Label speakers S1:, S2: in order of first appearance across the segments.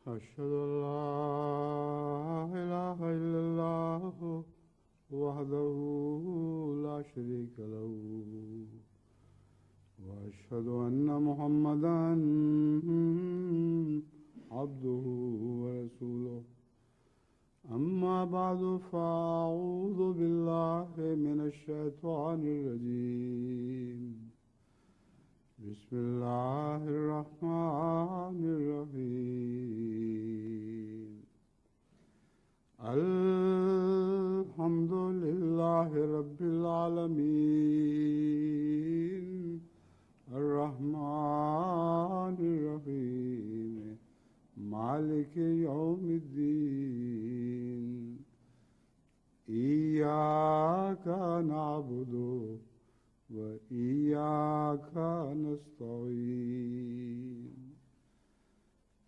S1: أشهد أن لا إله إلا الله وحده لا شريك له وأشهد أن محمدا عبده ورسوله أما بعد فأعوذ بالله من الشيطان الرجيم بسم الله الرحمن الرحيم الحمد لله رب العالمين الرحمن الرحيم مالك يوم الدين إياك نعبد وإياك نستعين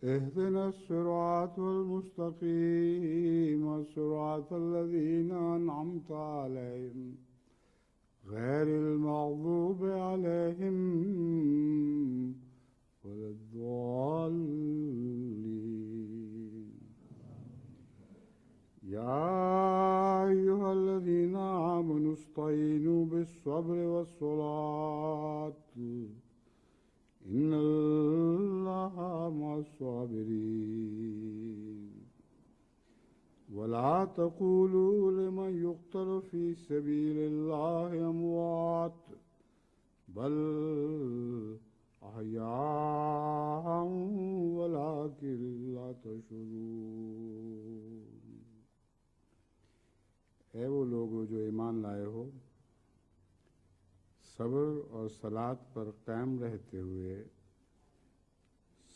S1: اهدنا الصراط المستقيم صراط الذين أنعمت عليهم غير المغضوب عليهم ولا الضالين يا أيها الذين آمنوا استعينوا بالصبر والصلاة إن الله مع الصابرين ولا تقولوا لمن يقتل في سبيل الله أموات بل أحياء ولكن لا تشعرون۔ اے وہ لوگو جو ایمان لائے ہو، صبر اور صلات پر قائم رہتے ہوئے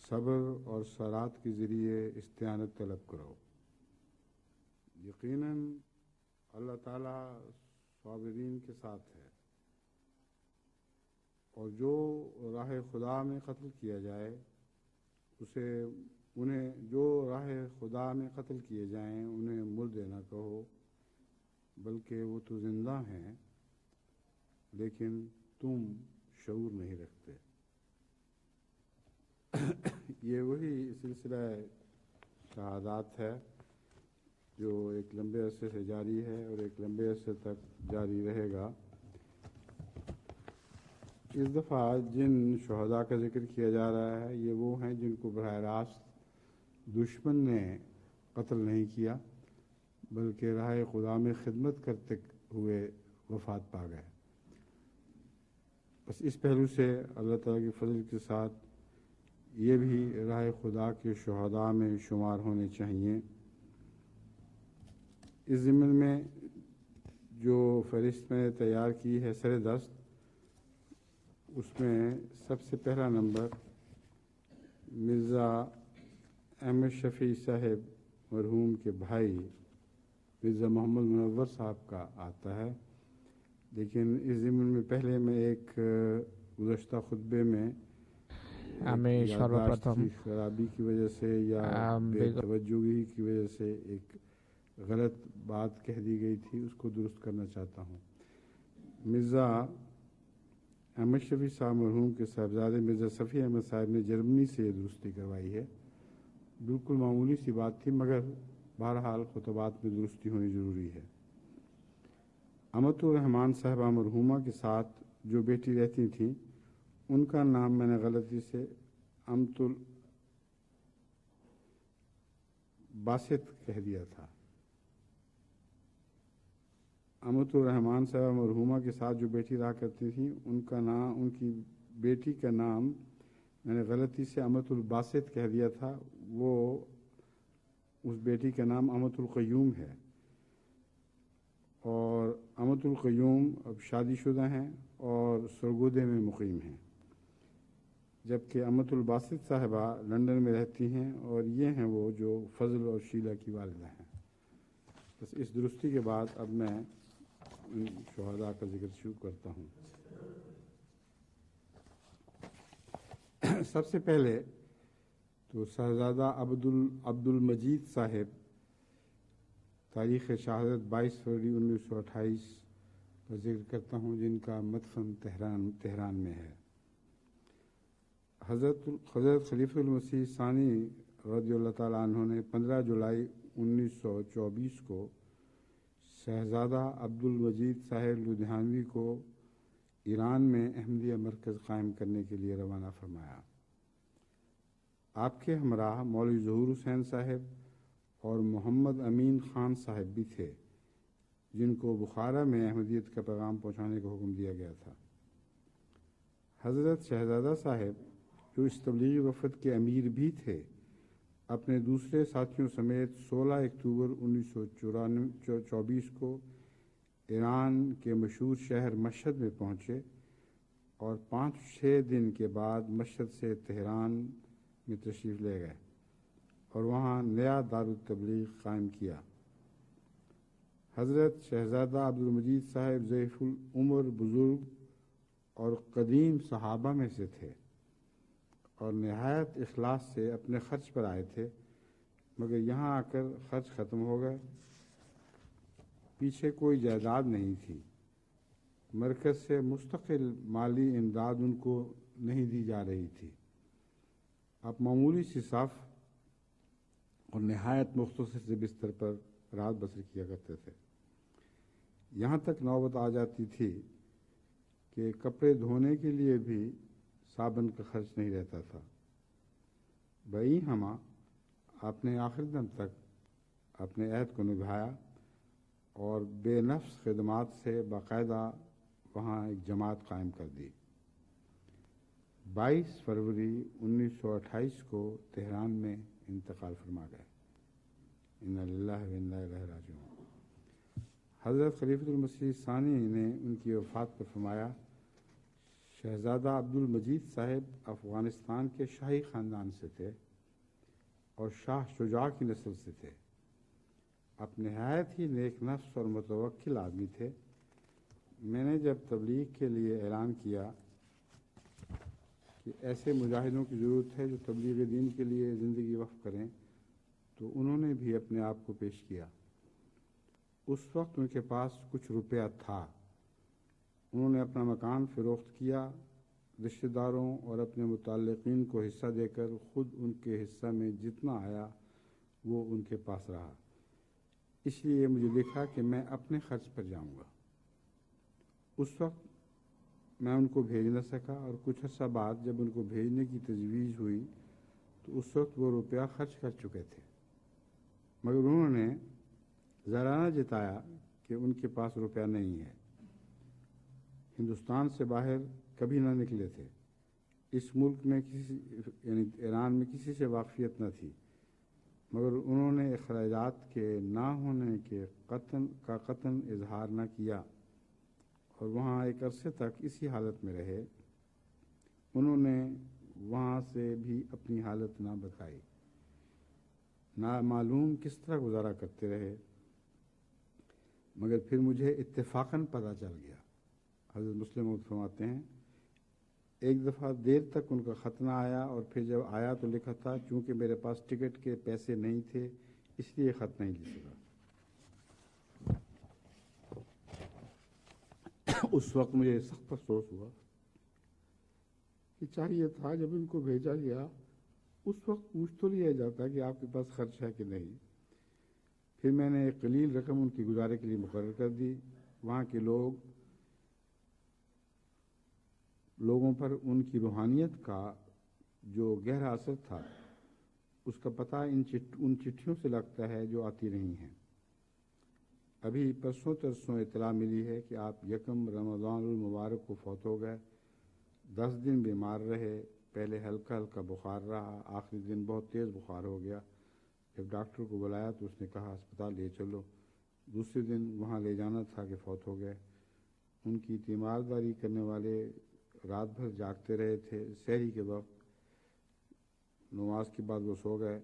S1: صبر اور صلات کے ذریعے استعانت طلب کرو۔ یقیناً اللہ تعالیٰ صابرین کے ساتھ ہے، اور جو راہ خدا میں قتل کیا جائے انہیں مردے نہ کہو، بلکہ وہ تو زندہ ہیں لیکن تم شعور نہیں رکھتے۔ یہ وہی سلسلہ شہادات ہے جو ایک لمبے عرصے سے جاری ہے اور ایک لمبے عرصے تک جاری رہے گا۔ اس دفعہ جن شہداء کا ذکر کیا جا رہا ہے یہ وہ ہیں جن کو براہ راست دشمن نے قتل نہیں کیا، بلکہ راہ خدا میں خدمت کرتے ہوئے وفات پا گئے۔ بس اس پہلو سے اللہ تعالیٰ کے فضل کے ساتھ یہ بھی راہ خدا کے شہداء میں شمار ہونے چاہیے۔ اس ضمن میں جو فہرست میں نے تیار کی ہے سر دست، اس میں سب سے پہلا نمبر مرزا احمد شفیع صاحب مرحوم کے بھائی مرزا محمد منور صاحب کا آتا ہے، لیکن اس ضمن میں پہلے میں ایک گزشتہ خطبے میں یادداشت کی خرابی کی وجہ سے یا بے توجہی کی وجہ سے ایک غلط بات کہہ دی گئی تھی، اس کو درست کرنا چاہتا ہوں۔ مرزا احمد شفیع صاحب مرحوم کے صاحبزادے مرزا صفی احمد صاحب نے جرمنی سے یہ درستی کروائی ہے۔ بالکل معمولی سی بات تھی، مگر بہرحال خطبات میں درستی ہونی ضروری ہے۔ امت الرحمان صاحبہ مرحومہ کے ساتھ جو بیٹی رہتی تھیں ان کا نام میں نے غلطی سے امت الباسط کہہ دیا تھا۔ امت الرحمان صاحبہ مرحومہ کے ساتھ جو بیٹی رہا کرتی تھیں ان کی بیٹی کا نام میں نے غلطی سے امت الباسط کہہ دیا تھا، وہ اس بیٹی کا نام امت القیوم ہے، اور امت القیوم اب شادی شدہ ہیں اور سرگودے میں مقیم ہیں، جبکہ امت الباسط صاحبہ لندن میں رہتی ہیں، اور یہ ہیں وہ جو فضل اور شیلہ کی والدہ ہیں۔ بس اس درستی کے بعد اب میں ان شہداء کا ذکر شروع کرتا ہوں۔ سب سے پہلے تو صاحبزادہ عبد المجید صاحب تاریخ شہادت 22 فروری 1928 کا ذکر کرتا ہوں، جن کا مدفن تہران میں ہے۔ حضرت خلیفہ المسیح ثانی رضی اللہ تعالیٰ عنہ نے 15 جولائی 1924 کو شہزادہ عبدالمجید صاحب لدھیانوی کو ایران میں احمدیہ مرکز قائم کرنے کے لیے روانہ فرمایا۔ آپ کے ہمراہ مولوی ظہور حسین صاحب اور محمد امین خان صاحب بھی تھے، جن کو بخارا میں احمدیت کا پیغام پہنچانے کا حکم دیا گیا تھا۔ حضرت شہزادہ صاحب، جو اس تبلیغی وفد کے امیر بھی تھے، اپنے دوسرے ساتھیوں سمیت 16 اکتوبر 1924 کو ایران کے مشہور شہر مشہد میں پہنچے اور 5-6 دن کے بعد مشہد سے تہران میں تشریف لے گئے اور وہاں نیا دارالتبلیغ قائم کیا۔ حضرت شہزادہ عبدالمجید صاحب ضعیف العمر بزرگ اور قدیم صحابہ میں سے تھے اور نہایت اخلاص سے اپنے خرچ پر آئے تھے، مگر یہاں آ کر خرچ ختم ہو گئے۔ پیچھے کوئی جائیداد نہیں تھی، مرکز سے مستقل مالی امداد ان کو نہیں دی جا رہی تھی۔ آپ معمولی سی صف اور نہایت مختصر سے بستر پر رات بسر کیا کرتے تھے۔ یہاں تک نوبت آ جاتی تھی کہ کپڑے دھونے کے لیے بھی صابن کا خرچ نہیں رہتا تھا۔ بئی ہمہ آپ نے آخر دم تک اپنے عہد کو نبھایا اور بے نفس خدمات سے باقاعدہ وہاں ایک جماعت قائم کر دی۔ 22 فروری 1928 کو تہران میں انتقال فرما گئے۔ انا للہ و انا الیہ راجعون۔ حضرت خلیفۃ المسیح ثانی نے ان کی وفات پر فرمایا، شہزادہ عبدالمجید صاحب افغانستان کے شاہی خاندان سے تھے اور شاہ شجاع کی نسل سے تھے۔ آپ نہایت ہی نیک نفس اور متوکل آدمی تھے۔ میں نے جب تبلیغ کے لیے اعلان کیا کہ ایسے مجاہدوں کی ضرورت ہے جو تبلیغ دین کے لیے زندگی وقف کریں، تو انہوں نے بھی اپنے آپ کو پیش کیا۔ اس وقت ان کے پاس کچھ روپیہ تھا۔ انہوں نے اپنا مکان فروخت کیا، رشتہ داروں اور اپنے متعلقین کو حصہ دے کر خود ان کے حصہ میں جتنا آیا وہ ان کے پاس رہا۔ اس لیے مجھے لکھا کہ میں اپنے خرچ پر جاؤں گا۔ اس وقت میں ان کو بھیج نہ سکا اور کچھ عرصہ بعد جب ان کو بھیجنے کی تجویز ہوئی تو اس وقت وہ روپیہ خرچ کر چکے تھے، مگر انہوں نے ذرا نہ جتایا کہ ان کے پاس روپیہ نہیں ہے۔ ہندوستان سے باہر کبھی نہ نکلے تھے۔ اس ملک میں یعنی ایران میں کسی سے واقفیت نہ تھی، مگر انہوں نے اخراجات کے نہ ہونے کے قطعاً اظہار نہ کیا اور وہاں ایک عرصے تک اسی حالت میں رہے۔ انہوں نے وہاں سے بھی اپنی حالت نہ بتائی، نہ معلوم کس طرح گزارا کرتے رہے، مگر پھر مجھے اتفاقاً پتہ چل گیا۔ حضرت مسلم موعود فرماتے ہیں، ایک دفعہ دیر تک ان کا خط نہ آیا اور پھر جب آیا تو لکھا تھا، چونکہ میرے پاس ٹکٹ کے پیسے نہیں تھے اس لیے خط نہیں لکھ سکا۔ اس وقت مجھے سخت افسوس ہوا کہ چاہیے تھا جب ان کو بھیجا گیا اس وقت پوچھ تو لیا جاتا کہ آپ کے پاس خرچ ہے کہ نہیں۔ پھر میں نے ایک قلیل رقم ان کی گزارے کے لیے مقرر کر دی۔ وہاں کے لوگوں پر ان کی روحانیت کا جو گہرا اثر تھا اس کا پتہ ان چٹھیوں سے لگتا ہے جو آتی رہی ہیں۔ ابھی پرسوں ترسوں اطلاع ملی ہے کہ آپ 1 رمضان المبارک کو فوت ہو گئے۔ 10 دن بیمار رہے، پہلے ہلکا ہلکا بخار رہا، آخری دن بہت تیز بخار ہو گیا۔ جب ڈاکٹر کو بلایا تو اس نے کہا اسپتال لے چلو۔ دوسرے دن وہاں لے جانا تھا کہ فوت ہو گئے۔ ان کی تیمارداری کرنے والے رات بھر جاگتے رہے تھے۔ سحری کے وقت نماز کے بعد وہ سو گئے۔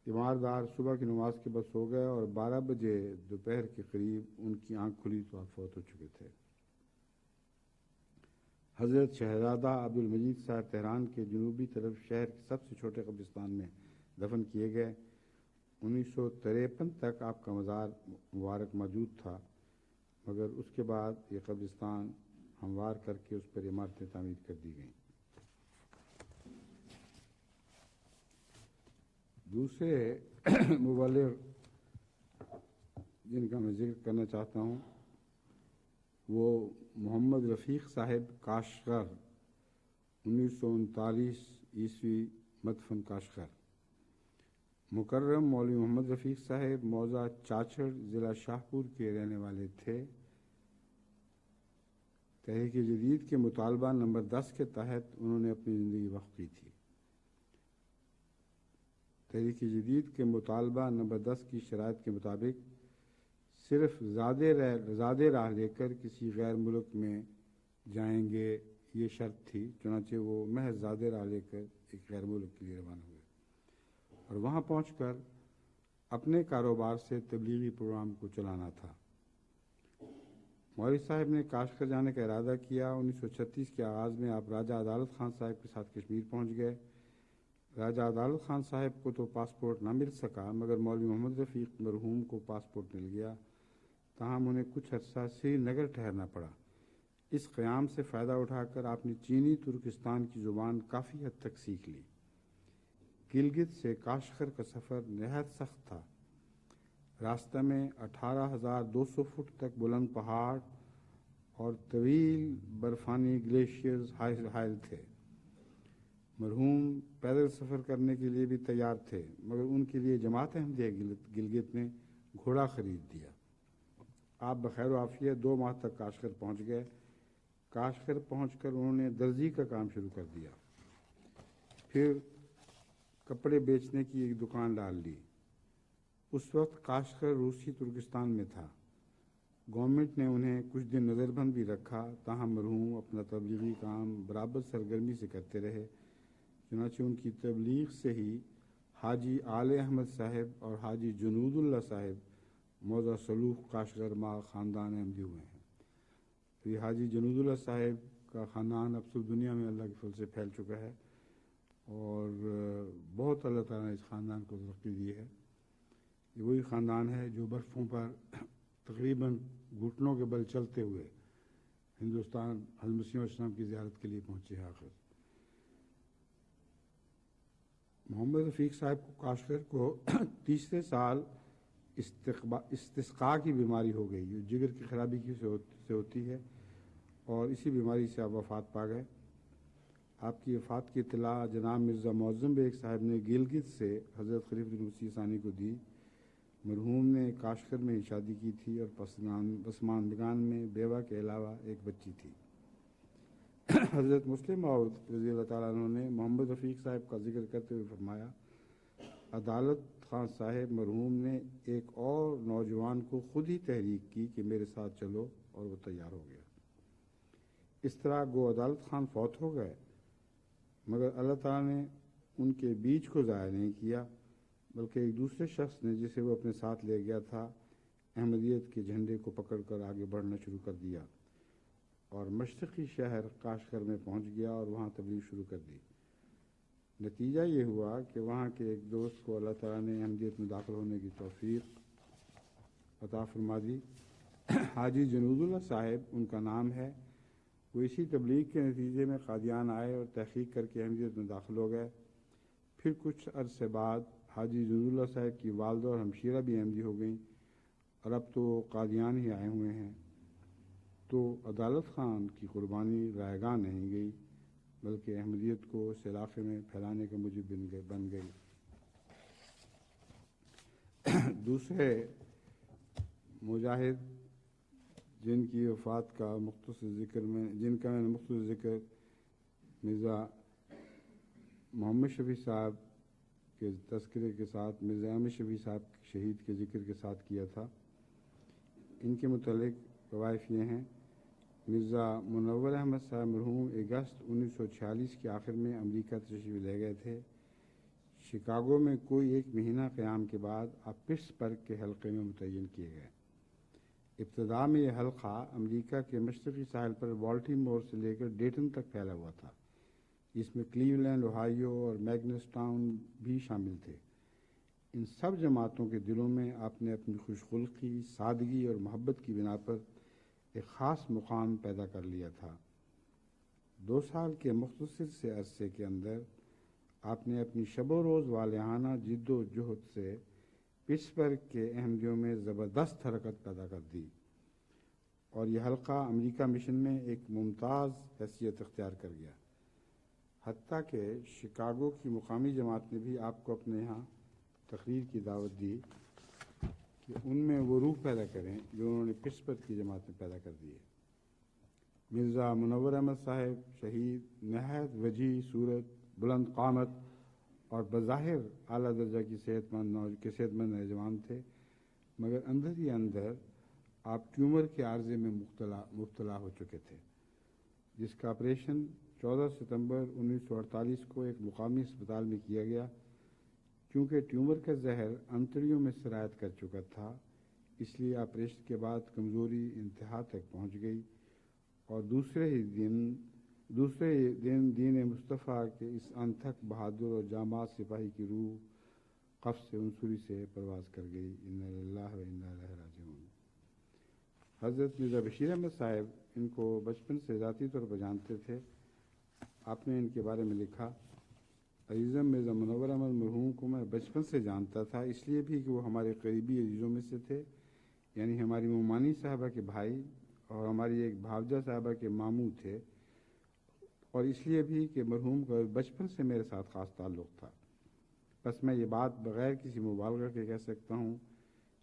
S1: تیماردار صبح کی نماز کے بعد سو گئے اور 12 بجے دوپہر کے قریب ان کی آنکھ کھلی تو آپ فوت ہو چکے تھے۔ حضرت شہزادہ عبدالمجید صاحب تہران کے جنوبی طرف شہر کے سب سے چھوٹے قبرستان میں دفن کیے گئے۔ 1953 تک آپ کا مزار مبارک موجود تھا، مگر اس کے بعد یہ قبرستان ہموار کر کے اس پر عمارتیں تعمیر کر دی گئیں۔ دوسرے مبلغ جن کا میں ذکر کرنا چاہتا ہوں وہ محمد رفیق صاحب کاشغر 1939 عیسوی مدفن کاشغر۔ مکرم مولوی محمد رفیق صاحب موضع چاچڑ ضلع شاہپور کے رہنے والے تھے۔ تحریک جدید کے مطالبہ نمبر 10 کے تحت انہوں نے اپنی زندگی وقف کی تھی۔ تحریک جدید کے مطالبہ نمبر 10 کی شرائط کے مطابق صرف زادے راہ لے کر کسی غیر ملک میں جائیں گے، یہ شرط تھی۔ چنانچہ وہ محض زادے راہ لے کر ایک غیر ملک کے لیے روانہ ہوئے اور وہاں پہنچ کر اپنے کاروبار سے تبلیغی پروگرام کو چلانا تھا۔ مولوی صاحب نے کاشغر جانے کا ارادہ کیا۔ 1936 کے آغاز میں آپ راجہ عدالت خان صاحب کے ساتھ کشمیر پہنچ گئے۔ راجہ عدالت خان صاحب کو تو پاسپورٹ نہ مل سکا، مگر مولوی محمد رفیق مرحوم کو پاسپورٹ مل گیا۔ تاہم انہیں کچھ عرصہ سری نگر ٹھہرنا پڑا۔ اس قیام سے فائدہ اٹھا کر آپ نے چینی ترکستان کی زبان کافی حد تک سیکھ لی۔ گلگت سے کاشغر کا سفر نہایت سخت تھا۔ راستہ میں 18,200 فٹ تک بلند پہاڑ اور طویل برفانی گلیشیئرز حائل تھے۔ مرحوم پیدل سفر کرنے کے لیے بھی تیار تھے، مگر ان کے لیے جماعت احمدیہ گلگت نے گھوڑا خرید دیا۔ آپ بخیر و عافیت 2 ماہ تک کاشغر پہنچ گئے۔ کاشغر پہنچ کر انہوں نے درزی کا کام شروع کر دیا، پھر کپڑے بیچنے کی ایک دکان ڈال لی۔ اس وقت کاشغر روسی ترکستان میں تھا۔ گورنمنٹ نے انہیں کچھ دن نظر بند بھی رکھا، تاہم مرحوم اپنا تبلیغی کام برابر سرگرمی سے کرتے رہے۔ چنانچہ ان کی تبلیغ سے ہی حاجی آل احمد صاحب اور حاجی جنود اللہ صاحب موضع سلوخ کاشغر ماہ خاندان احمدی ہوئے ہیں۔ یہ حاجی جنود اللہ صاحب کا خاندان اب تو دنیا میں اللہ کے فضل سے پھیل چکا ہے اور بہت اللہ تعالیٰ نے اس خاندان کو ترقی دی ہے۔ یہ وہی خاندان ہے جو برفوں پر تقریباً گھٹنوں کے بل چلتے ہوئے ہندوستان حضرت مسیح علیہ السلام کی زیارت کے لیے پہنچے ہیں۔ آخر محمد رفیق صاحب کو کاشغر کو تیسرے سال استسقاء کی بیماری ہو گئی، جو جگر کی خرابی سے ہوتی ہے، اور اسی بیماری سے آپ وفات پا گئے۔ آپ کی وفات کی اطلاع جناب مرزا معظم بیگ صاحب نے گلگت سے حضرت خلیفۃ المسیح ثانی کو دی۔ مرحوم نے کاشغر میں شادی کی تھی اور پسماندگان میں بیوہ کے علاوہ ایک بچی تھی۔ حضرت مسلم موعود رضی اللہ تعالیٰ عنہ نے محمد رفیق صاحب کا ذکر کرتے ہوئے فرمایا، عدالت خان صاحب مرحوم نے ایک اور نوجوان کو خود ہی تحریک کی کہ میرے ساتھ چلو، اور وہ تیار ہو گیا۔ اس طرح گو عدالت خان فوت ہو گئے، مگر اللہ تعالیٰ نے ان کے بیج کو ضائع نہیں کیا، بلکہ ایک دوسرے شخص نے جسے وہ اپنے ساتھ لے گیا تھا، احمدیت کے جھنڈے کو پکڑ کر آگے بڑھنا شروع کر دیا اور مشرقی شہر کاشغر میں پہنچ گیا اور وہاں تبلیغ شروع کر دی۔ نتیجہ یہ ہوا کہ وہاں کے ایک دوست کو اللہ تعالیٰ نے احمدیت میں داخل ہونے کی توفیق عطا فرما دی۔ حاجی جنود اللہ صاحب ان کا نام ہے۔ وہ اسی تبلیغ کے نتیجے میں قادیان آئے اور تحقیق کر کے احمدیت میں داخل ہو گئے۔ پھر کچھ عرصے بعد حاجی جنود اللہ صاحب کی والدہ اور ہمشیرہ بھی احمدی ہو گئیں، اور اب تو قادیان ہی آئے ہوئے ہیں۔ تو عدالت خان کی قربانی رائے گاہ نہیں گئی، بلکہ احمدیت کو اس علاقے میں پھیلانے کا موجب بن گئی۔ دوسرے مجاہد جن کی وفات کا مختصر ذکر مرزا محمد شفیع صاحب کے تذکرے کے ساتھ مرزا احمد شفیع صاحب شہید کے ذکر کے ساتھ کیا تھا، ان کے متعلق روایت یہ ہیں۔ مرزا منور احمد صاحب مرحوم اگست 1946 کے آخر میں امریکہ تشریف لے گئے تھے۔ شکاگو میں کوئی 1 مہینہ قیام کے بعد آپ پٹسبرگ کے حلقے میں متعین کیے گئے۔ ابتدا میں یہ حلقہ امریکہ کے مشرقی ساحل پر بالٹیمور سے لے کر ڈیٹن تک پھیلا ہوا تھا، جس میں کلیولینڈ، اوہایو اور میگنس ٹاؤن بھی شامل تھے۔ ان سب جماعتوں کے دلوں میں آپ نے اپنی خوش خلقی، سادگی اور محبت کی بنا پر ایک خاص مقام پیدا کر لیا تھا۔ 2 سال کے مختصر سے عرصے کے اندر آپ نے اپنی شب و روز والہانہ جد و جہد سے پٹسبرگ کے احمدیوں میں زبردست حرکت پیدا کر دی اور یہ حلقہ امریکہ مشن میں ایک ممتاز حیثیت اختیار کر گیا، حتیٰ کہ شکاگو کی مقامی جماعت نے بھی آپ کو اپنے یہاں تقریر کی دعوت دی کہ ان میں وہ روح پیدا کریں جو انہوں نے پٹسبرگ کی جماعت میں پیدا کر دی ہے۔ مرزا منور احمد صاحب شہید نہایت وجیح صورت، بلند قامت اور بظاہر اعلیٰ درجہ کی صحت مند نوجوان تھے، مگر اندر ہی اندر آپ ٹیومر کے عارضے میں مبتلا ہو چکے تھے، جس کا آپریشن 14 ستمبر 1948 کو ایک مقامی اسپتال میں کیا گیا۔ کیونکہ ٹیومر کا زہر انتڑیوں میں سرایت کر چکا تھا، اس لیے آپریشن کے بعد کمزوری انتہا تک پہنچ گئی اور دوسرے دن دین مصطفیٰ کے اس انتھک بہادر اور جانباز سپاہی کی روح قفس عنصری سے پرواز کر گئی۔ انا للہ و انا الیہ راجعون۔ حضرت مرزا بشیر احمد صاحب ان کو بچپن سے ذاتی طور پر جانتے تھے۔ آپ نے ان کے بارے میں لکھا، عزیزم مرزا منور احمد مرحوم کو میں بچپن سے جانتا تھا، اس لیے بھی کہ وہ ہمارے قریبی عزیزوں میں سے تھے، یعنی ہماری مومانی صاحبہ کے بھائی اور ہماری ایک بھاوجہ صاحبہ کے ماموں تھے، اور اس لیے بھی کہ مرحوم کا بچپن سے میرے ساتھ خاص تعلق تھا۔ بس میں یہ بات بغیر کسی مبالغہ کے کہہ سکتا ہوں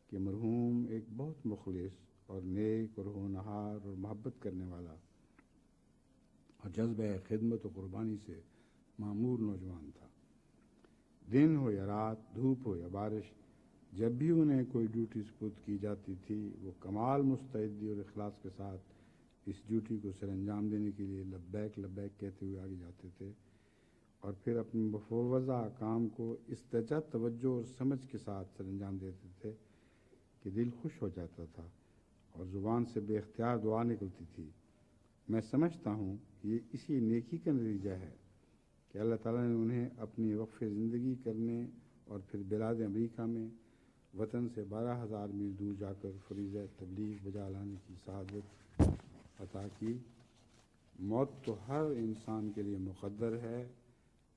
S1: کہ مرحوم ایک بہت مخلص اور نیک اور ہونہار اور محبت کرنے والا اور جذبہ خدمت و قربانی سے معمور نوجوان تھا۔ دن ہو یا رات، دھوپ ہو یا بارش، جب بھی انہیں کوئی ڈیوٹی سپرد کی جاتی تھی وہ کمال مستعدی اور اخلاص کے ساتھ اس ڈیوٹی کو سر انجام دینے کے لیے لبیک لبیک کہتے ہوئے آگے جاتے تھے، اور پھر اپنے مفوضہ کام کو اس درجہ توجہ اور سمجھ کے ساتھ سر انجام دیتے تھے کہ دل خوش ہو جاتا تھا اور زبان سے بے اختیار دعا نکلتی تھی۔ میں سمجھتا ہوں کہ یہ اسی نیکی کا نتیجہ ہے کہ اللہ تعالیٰ نے انہیں اپنی وقف زندگی کرنے اور پھر بلاد امریکہ میں وطن سے 12,000 میل دور جا کر فریضہ تبلیغ بجا لانے کی سعادت عطا کی۔ موت تو ہر انسان کے لیے مقدر ہے،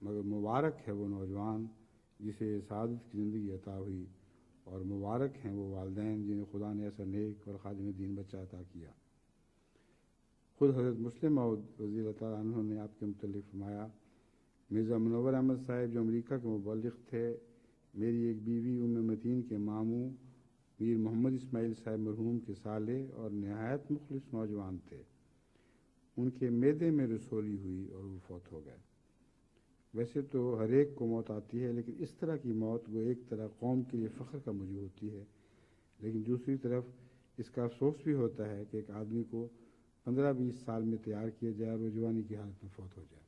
S1: مگر مبارک ہے وہ نوجوان جسے یہ سعادت کی زندگی عطا ہوئی، اور مبارک ہیں وہ والدین جنہیں خدا نے ایسا نیک اور خادم دین بچہ عطا کیا۔ خود حضرت مسلم موعود رضی اللہ تعالیٰ عنہ نے آپ کے متعلق فرمایا، مرزا منور احمد صاحب جو امریکہ کے مبلغ تھے، میری ایک بیوی متین کے ماموں میر محمد اسماعیل صاحب مرحوم کے صالح اور نہایت مخلص نوجوان تھے۔ ان کے معدے میں رسولی ہوئی اور وہ فوت ہو گئے۔ ویسے تو ہر ایک کو موت آتی ہے، لیکن اس طرح کی موت وہ ایک طرح قوم کے لیے فخر کا موجب ہوتی ہے، لیکن دوسری طرف اس کا افسوس بھی ہوتا ہے کہ ایک آدمی کو 15-20 سال میں تیار کیا جائے اور وہ جوانی کی حالت میں فوت ہو جائے۔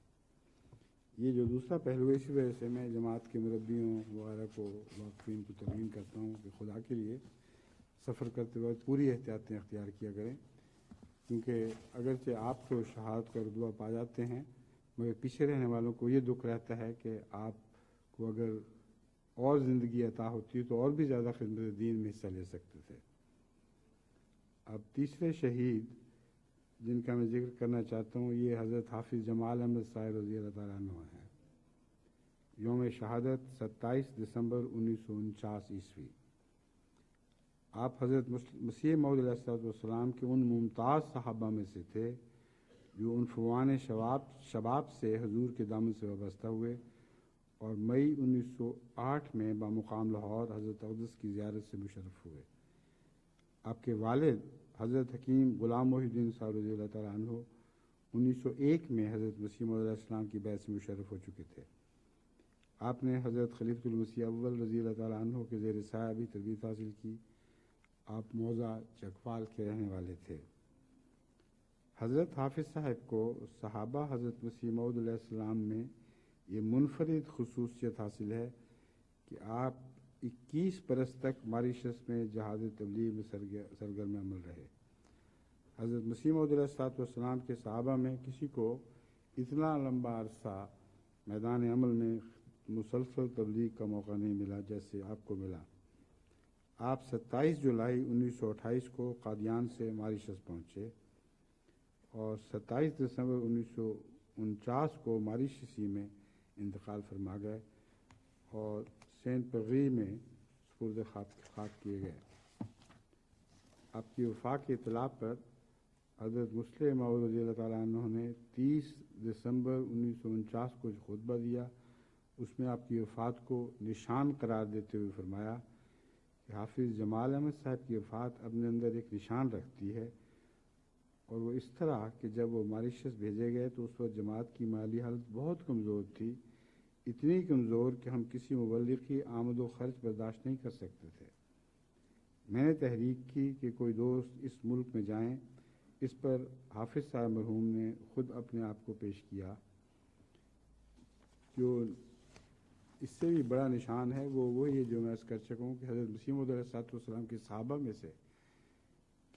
S1: یہ جو دوسرا پہلو ہے، اسی وجہ سے میں جماعت کے مربیوں وغیرہ کو واقفین کو تلقین کرتا ہوں کہ خدا کے لیے سفر کرتے وقت پوری احتیاطیں اختیار کیا کریں، کیونکہ اگرچہ آپ کو شہادت کا رتبہ پا جاتے ہیں، مگر پیچھے رہنے والوں کو یہ دکھ رہتا ہے کہ آپ کو اگر اور زندگی عطا ہوتی تو اور بھی زیادہ خدمت دین میں حصہ لے سکتے تھے۔ اب تیسرے شہید جن کا میں ذکر کرنا چاہتا ہوں، یہ حضرت حافظ جمال احمد صاحب رضی اللہ تعالیٰ عنہ ہیں۔ یوم شہادت 27 دسمبر 1949 عیسوی۔ آپ حضرت مسیح موعود علیہ السلام کے ان ممتاز صحابہ میں سے تھے جو عنفوان شباب سے حضور کے دامن سے وابستہ ہوئے اور مئی 1908 میں بمقام لاہور حضرت اقدس کی زیارت سے مشرف ہوئے۔ آپ کے والد حضرت حکیم غلام محی الدین صاحب رضی اللہ تعالیٰ عنہ 1901 میں حضرت مسیح موعود علیہ السلام کی بیعت سے مشرف ہو چکے تھے۔ آپ نے حضرت خلیفۃ المسیح اول رضی اللہ تعالیٰ عنہ کے زیر سایہ بھی تربیت حاصل کی۔ آپ موضع چکوال کے رہنے والے تھے۔ حضرت حافظ صاحب کو صحابہ حضرت مسیح موعود علیہ السلام میں یہ منفرد خصوصیت حاصل ہے کہ آپ 21 برس تک ماریشس میں جہاد تبلیغ میں سرگرم عمل رہے۔ حضرت مسیح موعود علیہ السلام کے صحابہ میں کسی کو اتنا لمبا عرصہ میدان عمل میں مسلسل تبلیغ کا موقع نہیں ملا جیسے آپ کو ملا۔ آپ 27 جولائی 1928 کو قادیان سے ماریشس پہنچے اور 27 دسمبر 1949 کو ماریشسی میں انتقال فرما گئے اور سینٹ پغی میں سپرد خاک کیے گئے۔ آپ کی وفات کی اطلاع پر حضرت مسلم موعود رضی اللہ تعالیٰ عنہ نے 30 دسمبر 1949 کو جو خطبہ دیا اس میں آپ کی وفات کو نشان قرار دیتے ہوئے فرمایا کہ حافظ جمال احمد صاحب کی وفات اپنے اندر ایک نشان رکھتی ہے، اور وہ اس طرح کہ جب وہ ماریشس بھیجے گئے تو اس وقت جماعت کی مالی حالت بہت کمزور تھی، اتنی کمزور کہ ہم کسی مبلغ کی آمد و خرچ برداشت نہیں کر سکتے تھے۔ میں نے تحریک کی کہ کوئی دوست اس ملک میں جائیں، اس پر حافظ صاحب مرحوم نے خود اپنے آپ کو پیش کیا۔ جو اس سے بھی بڑا نشان ہے وہ وہی ہے جو میں عرض کر چکا ہوں کہ حضرت مسیح موعود علیہ الصلوۃ والسلام کے صحابہ میں سے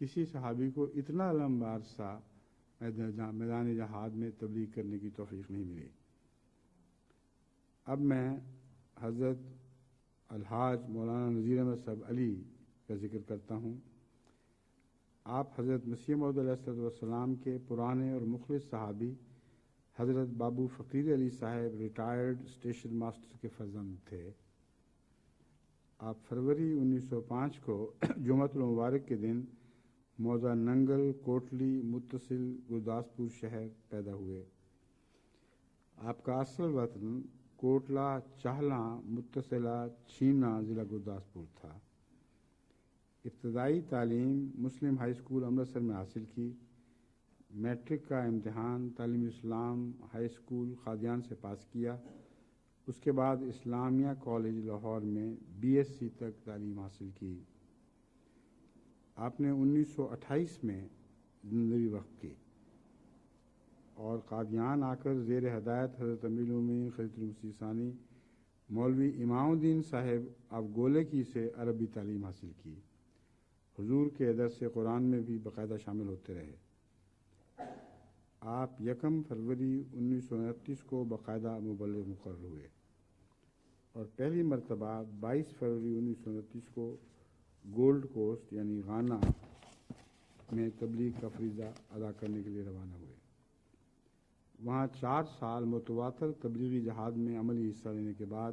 S1: کسی صحابی کو اتنا لمبا عرصہ میدان جہاد میں تبلیغ کرنے کی توفیق نہیں ملی۔ اب میں حضرت الحاج مولانا نذیر احمد صاحب علی کا ذکر کرتا ہوں۔ آپ حضرت مسیح موعود علیہ الصلوۃ والسلام کے پرانے اور مخلص صحابی حضرت بابو فقیر علی صاحب ریٹائرڈ اسٹیشن ماسٹر کے فرزند تھے۔ آپ فروری 1905 کو جمعۃ المبارک کے دن موضع ننگل کوٹلی متصل گرداسپور شہر پیدا ہوئے۔ آپ کا اصل وطن کوٹلہ چاہلاں متصلہ چھینا ضلع گرداسپور تھا۔ ابتدائی تعلیم مسلم ہائی اسکول امرتسر میں حاصل کی۔ میٹرک کا امتحان تعلیم اسلام ہائی اسکول قادیان سے پاس کیا۔ اس کے بعد اسلامیہ کالج لاہور میں BSc تک تعلیم حاصل کی۔ آپ نے 1928 میں زندگی وقف کی اور قادیان آ کر زیر ہدایت حضرت امیر المومنین خلیفۃ المسیح ثانی مولوی امام الدین صاحب افگولکی سے عربی تعلیم حاصل کی۔ حضور کے درس قرآن میں بھی باقاعدہ شامل ہوتے رہے۔ آپ 1 فروری 1929 کو باقاعدہ مبلغ مقرر ہوئے اور پہلی مرتبہ 22 فروری 1929 کو گولڈ کوسٹ یعنی غانا میں تبلیغ کا فریضہ ادا کرنے کے لیے روانہ ہوئے۔ وہاں 4 سال متواتر تبلیغی جہاد میں عملی حصہ لینے کے بعد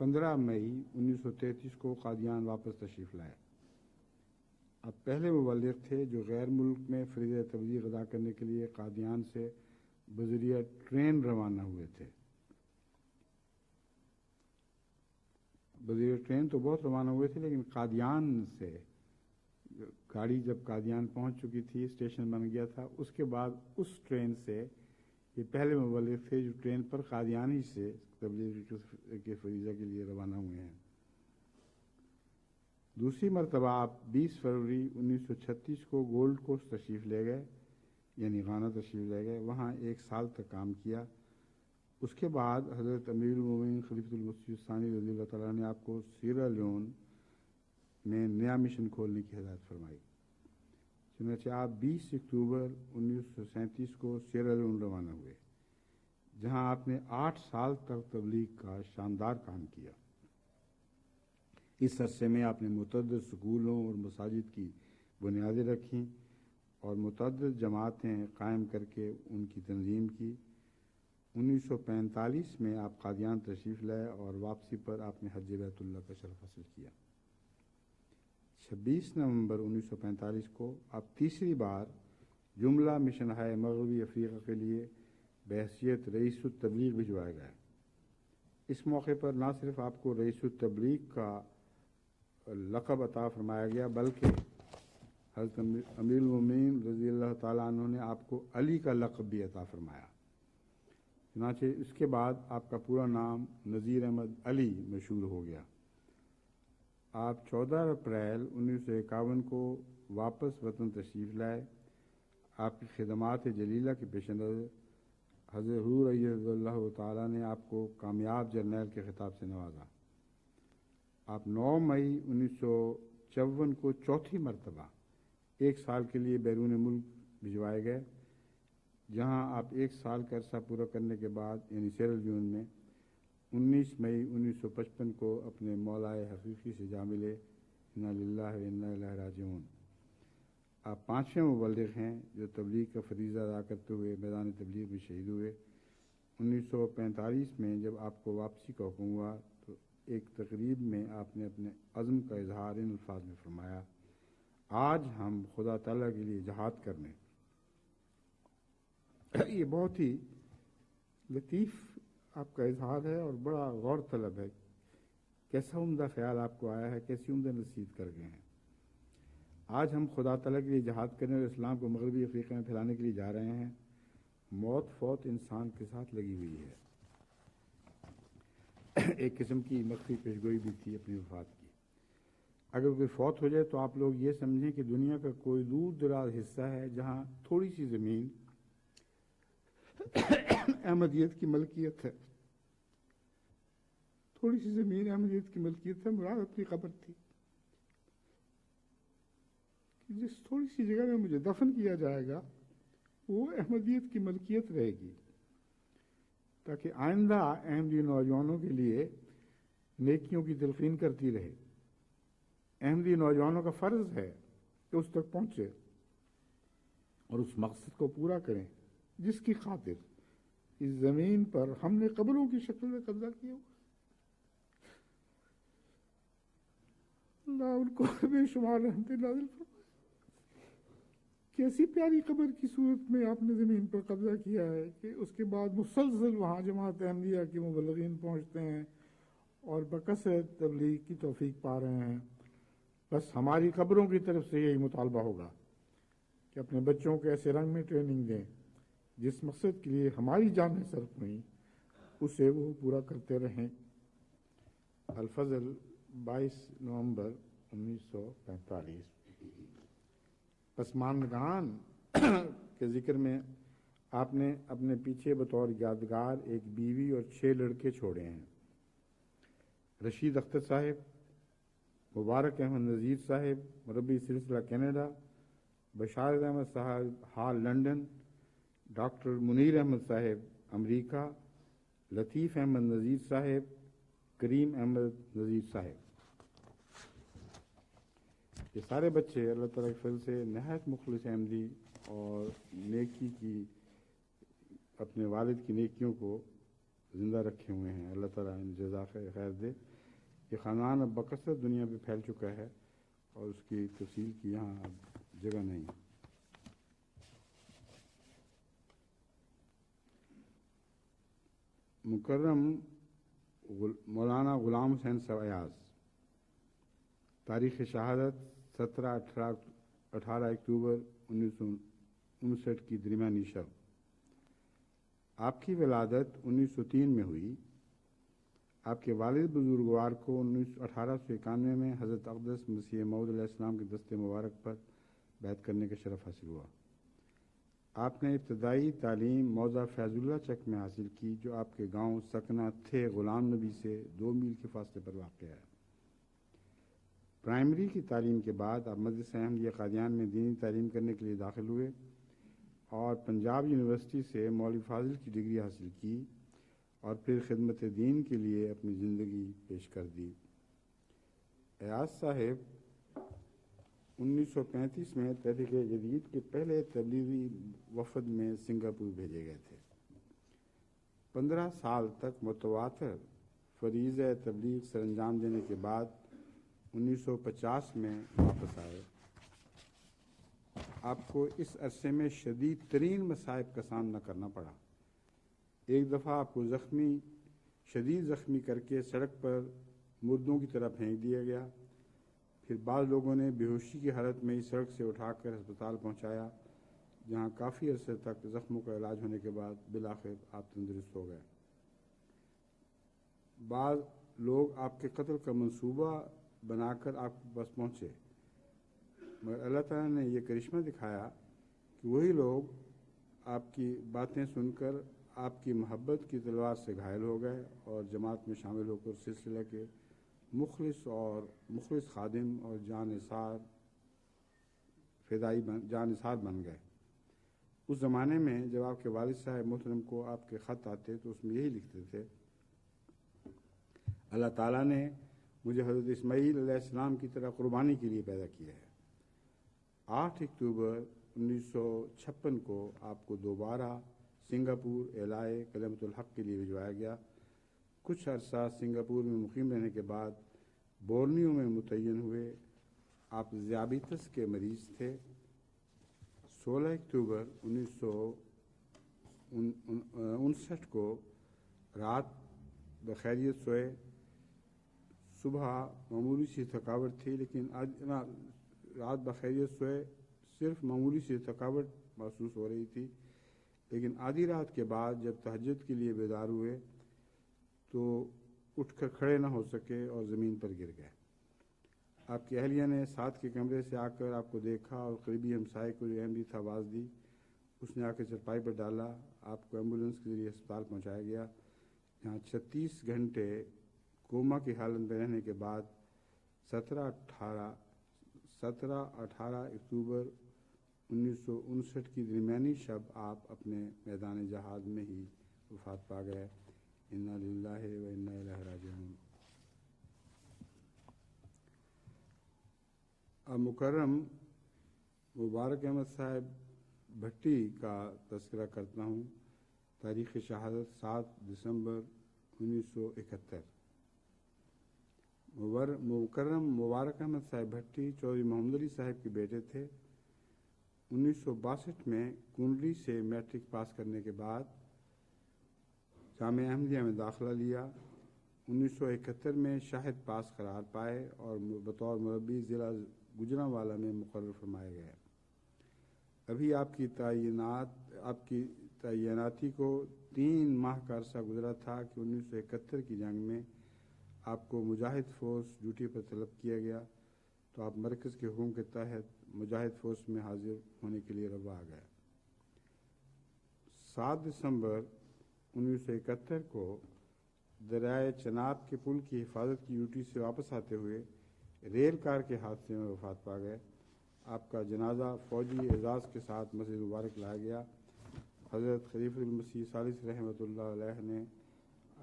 S1: 15 مئی 1933 کو قادیان واپس تشریف لائے۔ اب پہلے مبلغ تھے جو غیر ملک میں فریضہ تبلیغ ادا کرنے کے لیے قادیان سے بذریعہ ٹرین روانہ ہوئے تھے۔ بذریعہ ٹرین تو بہت روانہ ہوئے تھے، لیکن قادیان سے گاڑی جب قادیان پہنچ چکی تھی، اسٹیشن بن گیا تھا، اس کے بعد اس ٹرین سے یہ پہلے مبلغ تھے جو ٹرین پر قادیانی سے تبلیغ کے فریضہ کے لیے روانہ ہوئے ہیں۔ دوسری مرتبہ آپ 20 فروری 1936 کو گولڈ کوسٹ تشریف لے گئے، یعنی غانا تشریف لے گئے۔ وہاں 1 سال تک کام کیا۔ اس کے بعد حضرت امیر المومنین خلیفۃ المسیح ثانی رضی اللہ تعالیٰ نے آپ کو سیرا لیون میں نیا مشن کھولنے کی ہدایت فرمائی۔ چنانچہ آپ 20 اکتوبر 1937 کو سیرا لیون روانہ ہوئے، جہاں آپ نے 8 سال تک تبلیغ کا شاندار کام کیا۔ اس عرصے میں آپ نے متعدد سکولوں اور مساجد کی بنیادیں رکھیں اور متعدد جماعتیں قائم کر کے ان کی تنظیم کی۔ 1945 میں آپ قادیان تشریف لائے اور واپسی پر آپ نے حج بیت اللہ کا شرف حاصل کیا۔ 26 نومبر 1945 کو آپ تیسری بار جملہ مشن ہائے مغربی افریقہ کے لیے بحیثیت رئیس التبلیغ بھجوائے گئے۔ اس موقع پر نہ صرف آپ کو رئیس التبلیغ کا لقب عطا فرمایا گیا، بلکہ حضرت امیر المومنین رضی اللہ تعالیٰ عنہ نے آپ کو علی کا لقب بھی عطا فرمایا۔ چنانچہ اس کے بعد آپ کا پورا نام نذیر احمد علی مشہور ہو گیا۔ آپ 14 اپریل 1951 کو واپس وطن تشریف لائے۔ آپ کی خدمات جلیلہ کے پیش نظر حضرت حضور رضی اللہ تعالیٰ نے آپ کو کامیاب جرنیل کے خطاب سے نوازا۔ آپ 9 مئی 1954 کو چوتھی مرتبہ 1 سال کے لیے بیرون ملک بھجوائے گئے، جہاں آپ 1 سال کا عرصہ پورا کرنے کے بعد یعنی سیرا لیون میں 19 مئی 1955 کو اپنے مولائے حقیقی سے جا ملے۔ انا للہ و انا الیہ راجعون۔ آپ 5ویں مبلغ ہیں جو تبلیغ کا فریضہ ادا کرتے ہوئے میدان تبلیغ میں شہید ہوئے۔ 1945 میں جب آپ کو واپسی کا حکم ہوا تو ایک تقریب میں آپ نے اپنے عزم کا اظہار ان الفاظ میں فرمایا: آج ہم خدا تعالیٰ کے لیے جہاد کرنے. یہ بہت ہی لطیف آپ کا اظہار ہے اور بڑا غور طلب ہے. کیسا عمدہ خیال آپ کو آیا ہے، کیسی عمدہ نصیحت کر گئے ہیں. آج ہم خدا تعالیٰ کے لیے جہاد کرنے اور اسلام کو مغربی افریقہ میں پھیلانے کے لیے جا رہے ہیں. موت فوت انسان کے ساتھ لگی ہوئی ہے. ایک قسم کی مخفی پیشگوئی بھی تھی اپنی وفات کی. اگر کوئی فوت ہو جائے تو آپ لوگ یہ سمجھیں کہ دنیا کا کوئی دور دراز حصہ ہے جہاں تھوڑی سی زمین احمدیت کی ملکیت ہے. تھوڑی سی زمین احمدیت کی ملکیت ہے. مراد اپنی قبر تھی. جس تھوڑی سی جگہ میں مجھے دفن کیا جائے گا وہ احمدیت کی ملکیت رہے گی، تاکہ آئندہ احمدی نوجوانوں کے لیے نیکیوں کی تلقین کرتی رہے. احمدی نوجوانوں کا فرض ہے کہ اس تک پہنچے اور اس مقصد کو پورا کریں جس کی خاطر اس زمین پر ہم نے قبروں کی شکل میں قبضہ کیا. اللہ ان کو بے شمار رحمت نازل فرمائے. کیسی پیاری قبر کی صورت میں آپ نے زمین پر قبضہ کیا ہے کہ اس کے بعد مسلسل وہاں جماعت احمدیہ کے مبلغین پہنچتے ہیں اور بکثرت تبلیغ کی توفیق پا رہے ہیں. بس ہماری قبروں کی طرف سے یہی مطالبہ ہوگا کہ اپنے بچوں کو ایسے رنگ میں ٹریننگ دیں جس مقصد کے لیے ہماری جانیں صرف ہوئیں اسے وہ پورا کرتے رہیں. الفضل 22 نومبر 1945. پسماندگان کے ذکر میں آپ نے اپنے پیچھے بطور یادگار ایک بیوی اور 6 لڑکے چھوڑے ہیں: رشید اختر صاحب، مبارک احمد نذیر صاحب مربی سلسلہ کینیڈا، بشارت احمد صاحب ہال London, doctor Munir Ahmad sahib America, لطیف احمد نذیر صاحب، کریم احمد نذیر صاحب. یہ سارے بچے اللہ تعالیٰ کے فضل سے نہایت مخلص احمدی اور نیکی کی اپنے والد کی نیکیوں کو زندہ رکھے ہوئے ہیں. اللہ تعالیٰ ان جزا خیر دے. یہ خاندان اب بکثرت دنیا پہ پھیل چکا ہے اور اس کی تفصیل کی یہاں اب جگہ نہیں. مکرم مولانا غلام حسین ایاز. تاریخ شہادت 18 اکتوبر 1959 کی درمیانی شب. آپ کی ولادت 1903 میں ہوئی. آپ کے والد بزرگوار کو 1891 میں حضرت اقدس مسیح موعود علیہ السلام کے دست مبارک پر بیعت کرنے کا شرف حاصل ہوا. آپ نے ابتدائی تعلیم موضع فیض اللہ چک میں حاصل کی جو آپ کے گاؤں سکنہ تھے غلام نبی سے 2 میل کے فاصلے پر واقع ہے. پرائمری کی تعلیم کے بعد آپ مدرسہ احمدیہ قادیان میں دینی تعلیم کرنے کے لیے داخل ہوئے اور پنجاب یونیورسٹی سے مولوی فاضل کی ڈگری حاصل کی اور پھر خدمت دین کے لیے اپنی زندگی پیش کر دی. ایاز صاحب 1935 میں تحریک جدید کے پہلے تبلیغی وفد میں سنگاپور بھیجے گئے تھے. 15 سال تک متواتر فریضہ تبلیغ سر انجام دینے کے بعد 1950 میں واپس آئے. آپ کو اس عرصے میں شدید ترین مصائب کا سامنا کرنا پڑا. ایک دفعہ آپ کو شدید زخمی کر کے سڑک پر مردوں کی طرح پھینک دیا گیا. پھر بعض لوگوں نے بے ہوشی کی حالت میں اس سڑک سے اٹھا کر ہسپتال پہنچایا جہاں کافی عرصے تک زخموں کا علاج ہونے کے بعد بالآخر آپ تندرست ہو گئے. بعض لوگ آپ کے قتل کا منصوبہ بنا کر آپ کے پاس پہنچے مگر اللہ تعالیٰ نے یہ کرشمہ دکھایا کہ وہی لوگ آپ کی باتیں سن کر آپ کی محبت کی تلوار سے گھائل ہو گئے اور جماعت میں شامل ہو کر سلسلہ کے مخلص خادم اور جانثار بن گئے. اس زمانے میں جب آپ کے والد صاحب محترم کو آپ کے خط آتے تو اس میں یہی لکھتے تھے: اللہ تعالیٰ نے مجھے حضرت اسماعیل علیہ السلام کی طرح قربانی کے لیے پیدا کیا ہے. 8 اکتوبر 1956 کو آپ کو دوبارہ سنگاپور اعلائے کلمۃ الحق کے لیے بھجوایا گیا۔ کچھ عرصہ سنگاپور میں مقیم رہنے کے بعد بورنیو میں متعین ہوئے۔ آپ ذیابیطس کے مریض تھے۔ 16 اکتوبر 1959 کو رات بخیریت سوئے۔ صبح معمولی سی تھکاوٹ تھی، لیکن رات بخیریت سوئے، صرف معمولی سی تھکاوٹ محسوس ہو رہی تھی، لیکن آدھی رات کے بعد جب تہجد کے لیے بیدار ہوئے تو اٹھ کر کھڑے نہ ہو سکے اور زمین پر گر گئے۔ آپ کی اہلیہ نے ساتھ کے کمرے سے آ کر آپ کو دیکھا اور قریبی ہمسائے کو جو احمدی تھا آواز دی۔ اس نے آ کے چرپائی پر ڈالا۔ آپ کو ایمبولینس کے ذریعے ہسپتال پہنچایا گیا، جہاں 36 گھنٹے کوما کی حالت میں رہنے کے بعد 17-18 اکتوبر 1959 کی درمیانی شب آپ اپنے میدان جہاد میں ہی وفات پا گئے۔ انا للہ و انا الیہ راجعون۔ اب مکرم مبارک احمد صاحب بھٹی کا تذکرہ کرتا ہوں۔ تاریخ شہادت 7 دسمبر 1971۔ مکرم مبارک احمد صاحب بھٹی چودھری محمد علی صاحب کے بیٹے تھے۔ 1962 میں کنڈلی سے میٹرک پاس کرنے کے بعد جامعہ احمدیہ میں داخلہ لیا۔ 1971 میں شاہد پاس قرار پائے اور بطور مربی ضلع گوجرانوالا میں مقرر فرمائے گئے۔ ابھی آپ کی تعیناتی کو 3 ماہ کا عرصہ گزرا تھا کہ 1971 کی جنگ میں آپ کو مجاہد فورس ڈیوٹی پر طلب کیا گیا، تو آپ مرکز کے حکم کے تحت مجاہد فورس میں حاضر ہونے کے لیے روا آ گئے۔ 7 دسمبر 1971 کو دریائے چناب کے پل کی حفاظت کی ڈیوٹی سے واپس آتے ہوئے ریل کار کے حادثے میں وفات پا گئے۔ آپ کا جنازہ فوجی اعزاز کے ساتھ مسجد مبارک لایا گیا۔ حضرت خلیفۃ المسیح ثالث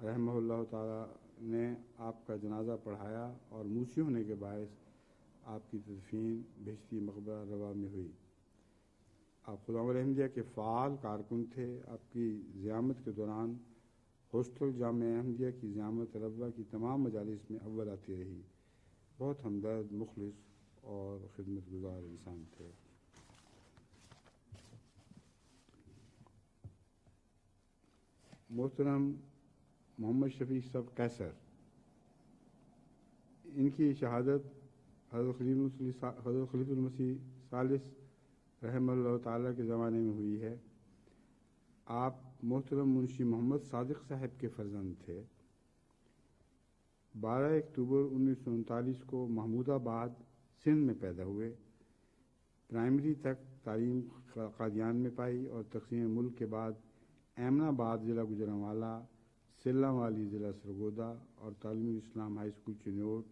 S1: رحمہ اللہ تعالی نے آپ کا جنازہ پڑھایا اور موسی ہونے کے باعث آپ کی تدفین بہشتی مقبرہ روا میں ہوئی۔ آپ خداوند احمدیہ کے فعال کارکن تھے۔ آپ کی زعامت کے دوران ہاسٹل جامعہ احمدیہ کی زعامت روا کی تمام مجالس میں اول آتی رہی۔ بہت ہمدرد، مخلص اور خدمت گزار انسان تھے۔ محترم محمد شفیع صاحب قیصر، ان کی شہادت حضرت خلیفۃ المسیح ثالث رحمہ اللہ تعالیٰ کے زمانے میں ہوئی ہے۔ آپ محترم منشی محمد صادق صاحب کے فرزند تھے۔ 12 اکتوبر 1939 کو محمود آباد سندھ میں پیدا ہوئے۔ پرائمری تک تعلیم قادیان میں پائی اور تقسیم ملک کے بعد ایمن آباد ضلع گوجرانوالا، سلم والی ضلع سرگودا اور تعلیم اسلام ہائی اسکول چنوٹ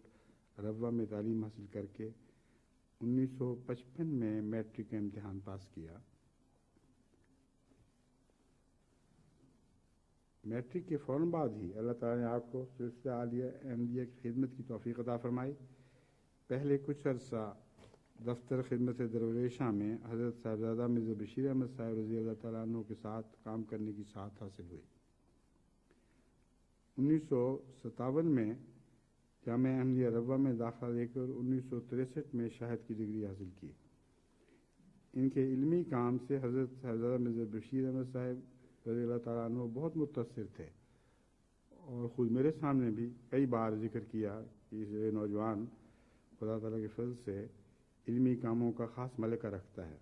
S1: روا میں تعلیم حاصل کر کے 1955 میں میٹرک کا امتحان پاس کیا۔ میٹرک کے فوراً بعد ہی اللہ تعالیٰ نے آپ کو سلسلہ عالیہ احمدیہ کی خدمت کی توفیق عطا فرمائی۔ پہلے کچھ عرصہ دفتر خدمت درویشہ میں حضرت صاحبزادہ مرزا بشیر احمد صاحب رضی اللہ تعالیٰ عنہ کے ساتھ کام کرنے کی سعادت حاصل ہوئی۔ 1957 میں جامعہ احمدیہ روا میں داخلہ لے کر 1963 میں شاہد کی ڈگری حاصل کی۔ ان کے علمی کام سے حضرت صاحبزادہ مرزا بشیر احمد صاحب رضی اللہ تعالیٰ عنہ بہت متاثر تھے، اور خود میرے سامنے بھی کئی بار ذکر کیا کہ یہ نوجوان خدا تعالیٰ کے فضل سے علمی کاموں کا خاص ملکہ رکھتا ہے۔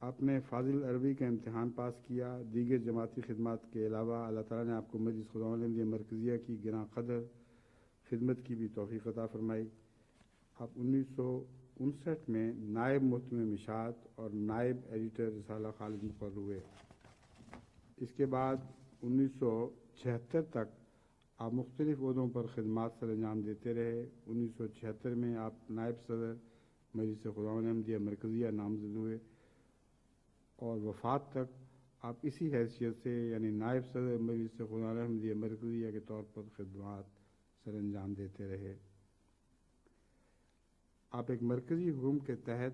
S1: آپ نے فاضل عربی کا امتحان پاس کیا۔ دیگر جماعتی خدمات کے علاوہ اللہ تعالیٰ نے آپ کو مجلس خداوند احمدیہ مرکزیہ کی گراں قدر خدمت کی بھی توفیق عطا فرمائی۔ آپ 1959 میں نائب محتمم اشاعت اور نائب ایڈیٹر رسالہ خالد مقرر ہوئے۔ اس کے بعد 1976 تک آپ مختلف عہدوں پر خدمات سر انجام دیتے رہے۔ 1976 میں آپ نائب صدر مجلس خداوند احمدیہ مرکزیہ نامزد ہوئے اور وفات تک آپ اسی حیثیت سے یعنی نائب صدر مجلس خداوند احمدیہ مرکزیہ کے طور پر خدمات سر انجام دیتے رہے۔ آپ ایک مرکزی حکم کے تحت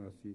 S1: 89।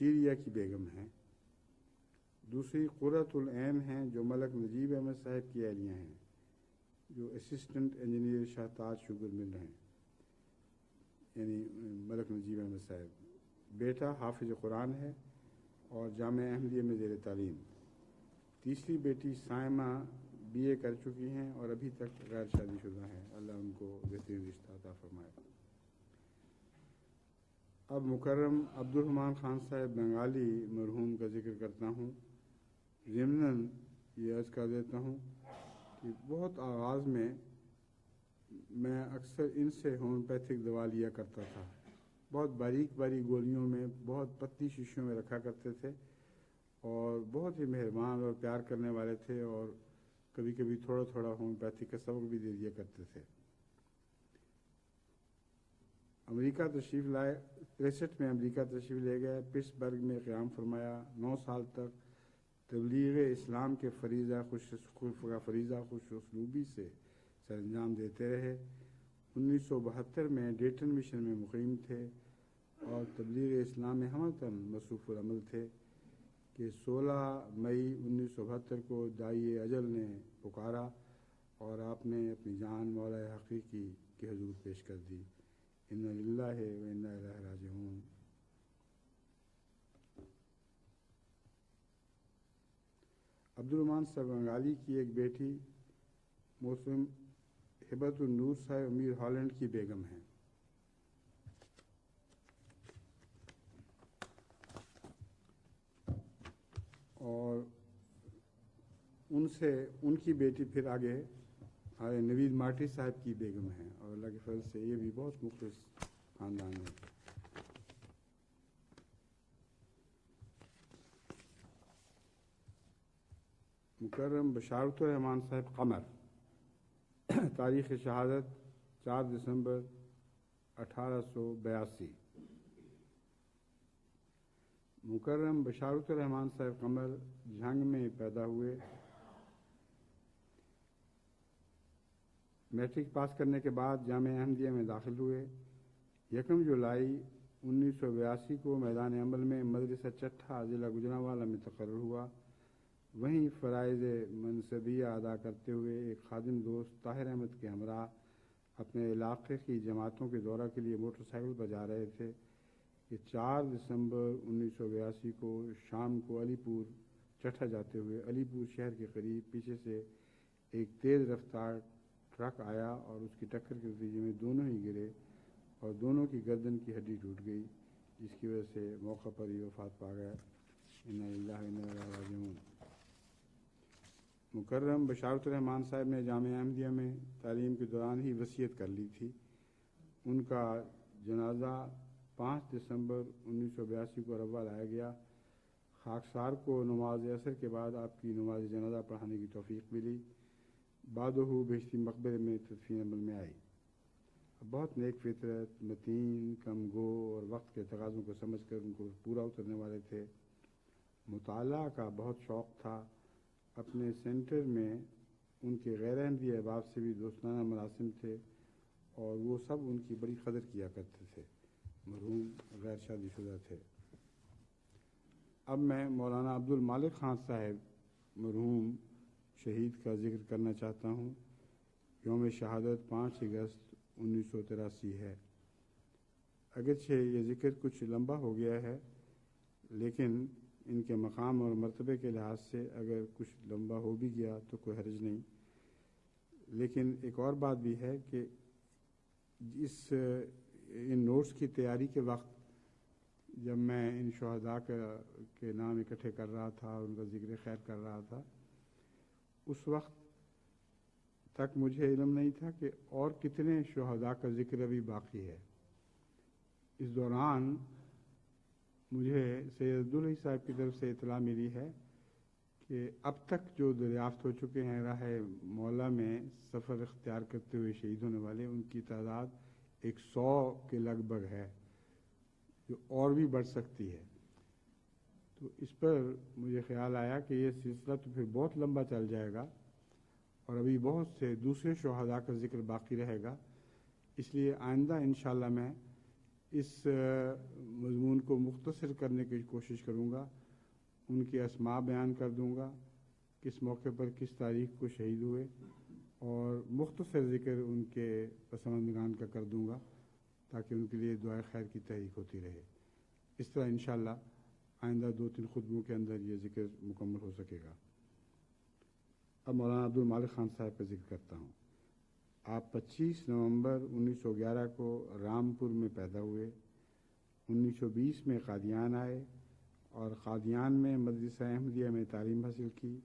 S1: سیریا کی بیگم ہیں. دوسری قرۃ العین ہیں جو ملک نجیب احمد صاحب کی اہلیہ ہیں جو اسسٹنٹ انجینئر شاہ تاج شوگر مل ہیں، یعنی ملک نجیب احمد صاحب. بیٹا حافظ قرآن ہے اور جامعہ احمدیہ میں زیر تعلیم. تیسری بیٹی سائمہ BA کر چکی ہیں اور ابھی تک غیر شادی شدہ ہیں. اللہ ان کو بہترین رشتہ عطا فرمائے. اب مکرم عبد الرحمن خان صاحب بنگالی مرحوم کا ذکر کرتا ہوں. ضمناً یہ عرض کر دیتا ہوں کہ بہت آغاز میں اکثر ان سے ہومیوپیتھک دوا لیا کرتا تھا. بہت باریک گولیوں میں، بہت پتلی شیشوں میں رکھا کرتے تھے اور بہت ہی مہربان اور پیار کرنے والے تھے، اور کبھی کبھی تھوڑا ہومیوپیتھک کا سبق بھی دے دیا کرتے تھے. امریکہ تشریف لائے، 63 میں امریکہ تشریف لے گئے. پٹسبرگ میں قیام فرمایا. 9 سال تک تبلیغ اسلام کے فریضہ خوش اسلوبی سے سر انجام دیتے رہے. 1972 میں ڈیٹن مشن میں مقیم تھے اور تبلیغ اسلام میں ہمتاً مصروف العمل تھے کہ 16 مئی 1972 کو داعی اجل نے پکارا اور آپ نے اپنی جان مولا حقیقی کے حضور پیش کر دی. انا للہ و انا الیہ راجعون. عبد الرحمن صاحب بنگالی کی ایک بیٹی موسم ہبت النور صاحب امیر ہالینڈ کی بیگم ہیں. اور ان کی بیٹی پھر آگے نوید مارٹی صاحب کی بیگم ہیں، اور اللہ کے فضل سے یہ بھی بہت مخلص خاندان ہے. مکرم بشارت الرحمان صاحب قمر، تاریخ شہادت 4 دسمبر 1882. مکرم بشارت الرحمان صاحب قمر جھنگ میں پیدا ہوئے. میٹرک پاس کرنے کے بعد جامعہ احمدیہ میں داخل ہوئے. 1 جولائی 1982 کو میدان عمل میں مدرسہ چٹھا ضلع گوجرانوالہ میں تقرر ہوا. وہیں فرائض منصبیہ ادا کرتے ہوئے ایک خادم دوست طاہر احمد کے ہمراہ اپنے علاقے کی جماعتوں کے دورہ کے لیے موٹر سائیکل پر جا رہے تھے کہ 4 دسمبر 1982 کو شام کو علی پور چٹھا جاتے ہوئے علی پور شہر کے قریب پیچھے سے ایک تیز رفتار ٹرک آیا اور اس کی ٹکر کے نتیجے میں دونوں ہی گرے اور دونوں کی گردن کی ہڈی ٹوٹ گئی، جس کی وجہ سے موقع پر ہی وفات پا گئے. انا للہ و انا الیہ راجعون. مکرم بشارت الرحمان صاحب نے جامعہ احمدیہ میں تعلیم کے دوران ہی وصیت کر لی تھی. ان کا جنازہ 5 دسمبر 1982 کو روا لایا گیا. خاکسار کو نماز عصر کے بعد آپ کی نماز جنازہ پڑھانے کی توفیق ملی. بعدہ بہشتی مقبرے میں تدفین عمل میں آئی. بہت نیک فطرت، متین، کم گو اور وقت کے تقاضوں کو سمجھ کر ان کو پورا اترنے والے تھے. مطالعہ کا بہت شوق تھا. اپنے سینٹر میں ان کے غیر احمدی احباب سے بھی دوستانہ مراسم تھے اور وہ سب ان کی بڑی قدر کیا کرتے تھے. مرحوم غیر شادی شدہ تھے. اب میں مولانا عبد المالک خان صاحب مرحوم شہید کا ذکر کرنا چاہتا ہوں. یوم شہادت 5 اگست 1983 ہے. اگرچہ یہ ذکر کچھ لمبا ہو گیا ہے، لیکن ان کے مقام اور مرتبے کے لحاظ سے اگر کچھ لمبا ہو بھی گیا تو کوئی حرج نہیں. لیکن ایک اور بات بھی ہے کہ ان نوٹس کی تیاری کے وقت جب میں ان شہداء کے نام اکٹھے کر رہا تھا اور ان کا ذکر خیر کر رہا تھا، اس وقت تک مجھے علم نہیں تھا کہ اور کتنے شہداء کا ذکر ابھی باقی ہے. اس دوران مجھے سید عبدالحی صاحب کی طرف سے اطلاع ملی ہے کہ اب تک جو دریافت ہو چکے ہیں راہ مولا میں سفر اختیار کرتے ہوئے شہید ہونے والے، ان کی تعداد 100 کے لگ بھگ ہے، جو اور بھی بڑھ سکتی ہے. تو اس پر مجھے خیال آیا کہ یہ سلسلہ تو پھر بہت لمبا چل جائے گا اور ابھی بہت سے دوسرے شہداء کا ذکر باقی رہے گا. اس لیے آئندہ انشاءاللہ میں اس مضمون کو مختصر کرنے کی کوشش کروں گا. ان کے اسماء بیان کر دوں گا، کس موقع پر کس تاریخ کو شہید ہوئے، اور مختصر ذکر ان کے پسماندگان کا کر دوں گا تاکہ ان کے لیے دعائے خیر کی تحریک ہوتی رہے. اس طرح انشاءاللہ آئندہ 2-3 خطبوں کے اندر یہ ذکر مکمل ہو سکے گا. اب مولانا عبد المالک خان صاحب کا ذکر کرتا ہوں. آپ 25 نومبر 1911 کو رامپور میں پیدا ہوئے. 1920 میں قادیان آئے اور قادیان میں مدرسہ احمدیہ میں تعلیم حاصل کی.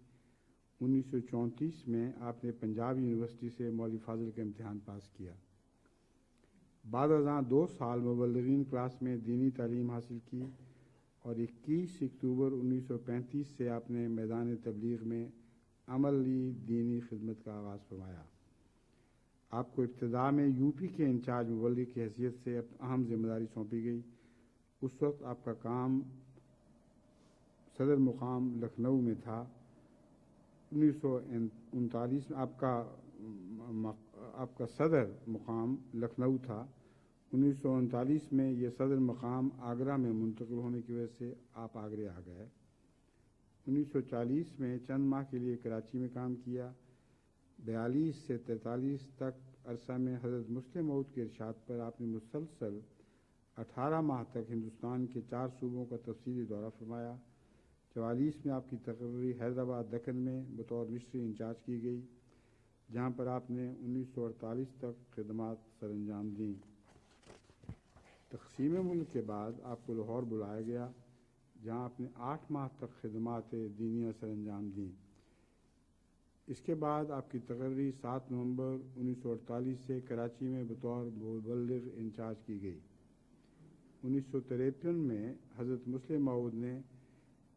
S1: 1934 میں آپ نے پنجاب یونیورسٹی سے مولوی فاضل کا امتحان پاس کیا. بعد ازاں 2 سال مبلغین کلاس میں دینی تعلیم حاصل کی اور 21 اکتوبر 1935 سے آپ نے میدان تبلیغ میں عملی دینی خدمت کا آغاز فرمایا. آپ کو ابتدا میں یو پی کے انچارج مبلغ کی حیثیت سے اہم ذمہ داری سونپی گئی. اس وقت آپ کا کام صدر مقام لکھنؤ میں تھا. 1939 میں آپ کا صدر مقام لکھنؤ تھا. 1939 میں یہ صدر مقام آگرہ میں منتقل ہونے کی وجہ سے آپ آگرے آ گئے. 1940 میں چند ماہ کے لیے کراچی میں کام کیا. 42 سے 43 تک عرصہ میں حضرت مسلم موعود کے ارشاد پر آپ نے مسلسل 18 ماہ تک ہندوستان کے 4 صوبوں کا تفصیلی دورہ فرمایا. 44 میں آپ کی تقرری حیدرآباد دکن میں بطور مشتری انچارج کی گئی، جہاں پر آپ نے 1948 تک خدمات سر انجام دیں. تقسیم ملک کے بعد آپ کو لاہور بلایا گیا، جہاں آپ نے 8 ماہ تک خدمات دینیہ سر انجام دیں. اس کے بعد آپ کی تقرری 7 نومبر 1948 سے کراچی میں بطور مبلغ انچارج کی گئی. 1953 میں حضرت مسلم موعود نے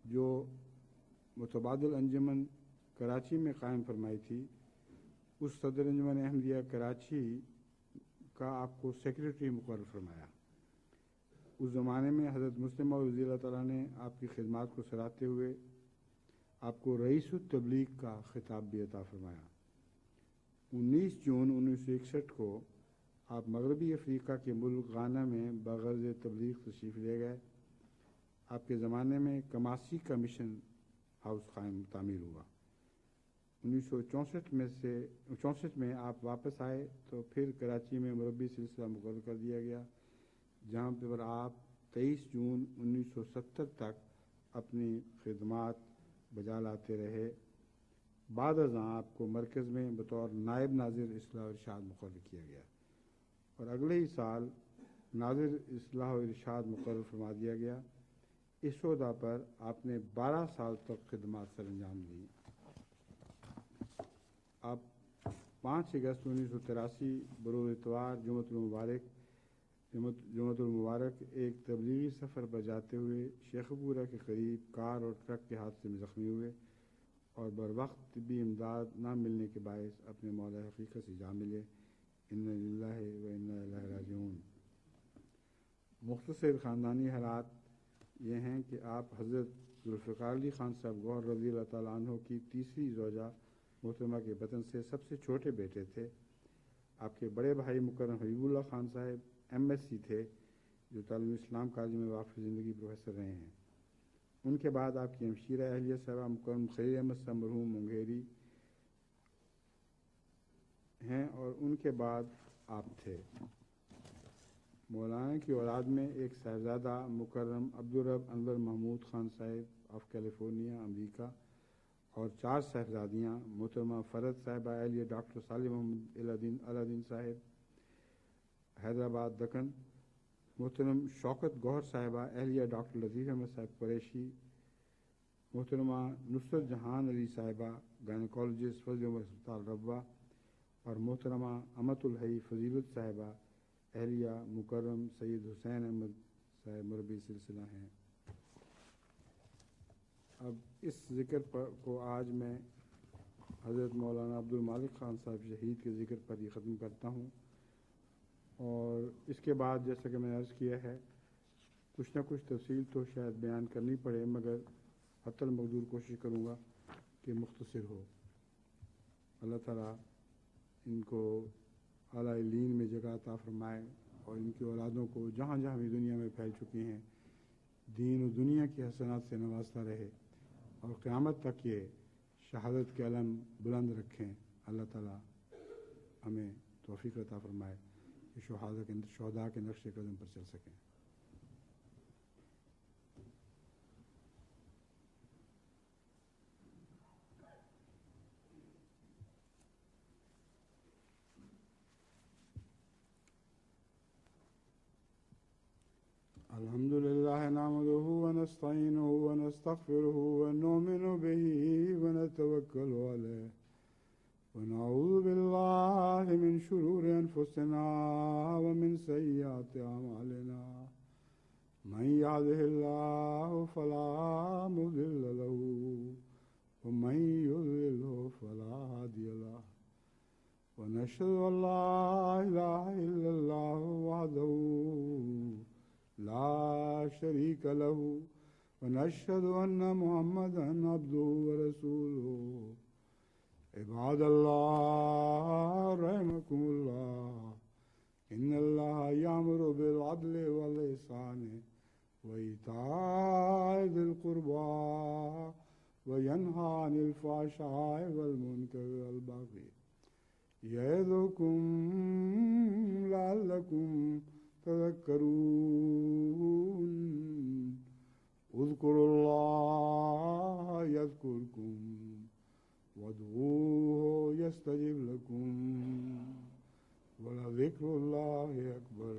S1: جو متبادل انجمن کراچی میں قائم فرمائی تھی، اس صدر انجمن احمدیہ کراچی کا آپ کو سیکریٹری مقرر فرمایا. اس زمانے میں حضرت مسلم موعود رضی اللہ تعالیٰ نے آپ کی خدمات کو سراہتے ہوئے آپ کو رئیس التبلیغ کا خطاب بھی عطا فرمایا. 19 جون 1961 کو آپ مغربی افریقہ کے ملک غانا میں بغرض تبلیغ تشریف لے گئے. آپ کے زمانے میں کماسی کا مشن ہاؤس تعمیر ہوا. 1964 میں آپ واپس آئے تو پھر کراچی میں مربی سلسلہ مقرر کر دیا گیا، جہاں پر آپ 23 جون 1970 تک اپنی خدمات بجا لاتے رہے. بعد ازاں آپ کو مرکز میں بطور نائب ناظر اصلاح و ارشاد مقرر کیا گیا اور اگلے ہی سال ناظر اصلاح و ارشاد مقرر فرما دیا گیا. اس عہدہ پر آپ نے 12 سال تک خدمات سر انجام دیں. آپ 5 اگست 1983 بروز اتوار جمعۃ المبارک ایک تبلیغی سفر پر جاتے ہوئے شیخوپورہ کے قریب کار اور ٹرک کے حادثے میں زخمی ہوئے اور بروقت طبی امداد نہ ملنے کے باعث اپنے مولا حقیقت سے جا ملے. انا للہ و انا الیہ راجعون. مختصر خاندانی حالات یہ ہیں کہ آپ حضرت ذوالفقار علی خان صاحب گوہر رضی اللہ تعالیٰ عنہ کی تیسری زوجہ محترمہ کے بطن سے سب سے چھوٹے بیٹے تھے. آپ کے بڑے بھائی مکرم حبیب اللہ خان صاحب MSc تھے، جو تعلیم اسلام کالج میں واقف زندگی پروفیسر رہے ہیں. ان کے بعد آپ کی ہمشیرہ اہلیہ صاحبہ مکرم خلیل احمد صاحب مرحوم منگیری ہیں اور ان کے بعد آپ تھے. مولانا کی اولاد میں ایک صاحبزادہ مکرم عبدالرب انور محمود خان صاحب آف کیلیفورنیا امریکہ اور 4 صاحبزادیاں محترمہ فرد صاحبہ اہلیہ ڈاکٹر صالح محمد الدین صاحب حیدرآباد دکن، محترم شوکت گوہر صاحبہ اہلیہ ڈاکٹر لطیف احمد صاحب قریشی، محترمہ نصرت جہان علی صاحبہ گائنیکالوجسٹ فضل عمر ہسپتال ربوہ اور محترمہ امت الحی فضیلت صاحبہ اہلیہ مکرم سید حسین احمد صاحب مربی سلسلہ ہیں. اب اس ذکر کو آج میں حضرت مولانا عبد المالک خان صاحب شہید کے ذکر پر ہی ختم کرتا ہوں، اور اس کے بعد جیسا کہ میں نے عرض کیا ہے کچھ نہ کچھ تفصیل تو شاید بیان کرنی پڑے، مگر حتی المقدور کوشش کروں گا کہ مختصر ہو. اللہ تعالیٰ ان کو اعلیٰ علین میں جگہ عطا فرمائے اور ان کی اولادوں کو جہاں جہاں بھی دنیا میں پھیل چکی ہیں دین و دنیا کی حسنات سے نوازتا رہے اور قیامت تک یہ شہادت کے علم بلند رکھیں. اللہ تعالیٰ ہمیں توفیق عطا فرمائے کہ شہداء کے نقش قدم پر چل سکیں. الحمد لله نحمده ونستعينه ونستغفره ونؤمن به ونتوكل عليه ونعوذ بالله من شرور أنفسنا ومن سيئات أعمالنا من يهده الله فلا مضل له ومن يضلل فلا هادي له ونشهد أن لا إله إلا الله وحده لا شريك له ونشهد أن محمدا عبده ورسوله. عباد الله رحمكم الله إن الله يأمر بالعدل والإحسان وإيتاء ذي القربى وينهى عن الفحشاء والمنكر والبغي يعظكم لعلكم تذكرون. اذكروا الله يذكركم وادعوه يستجب لكم ولذكر الله أكبر.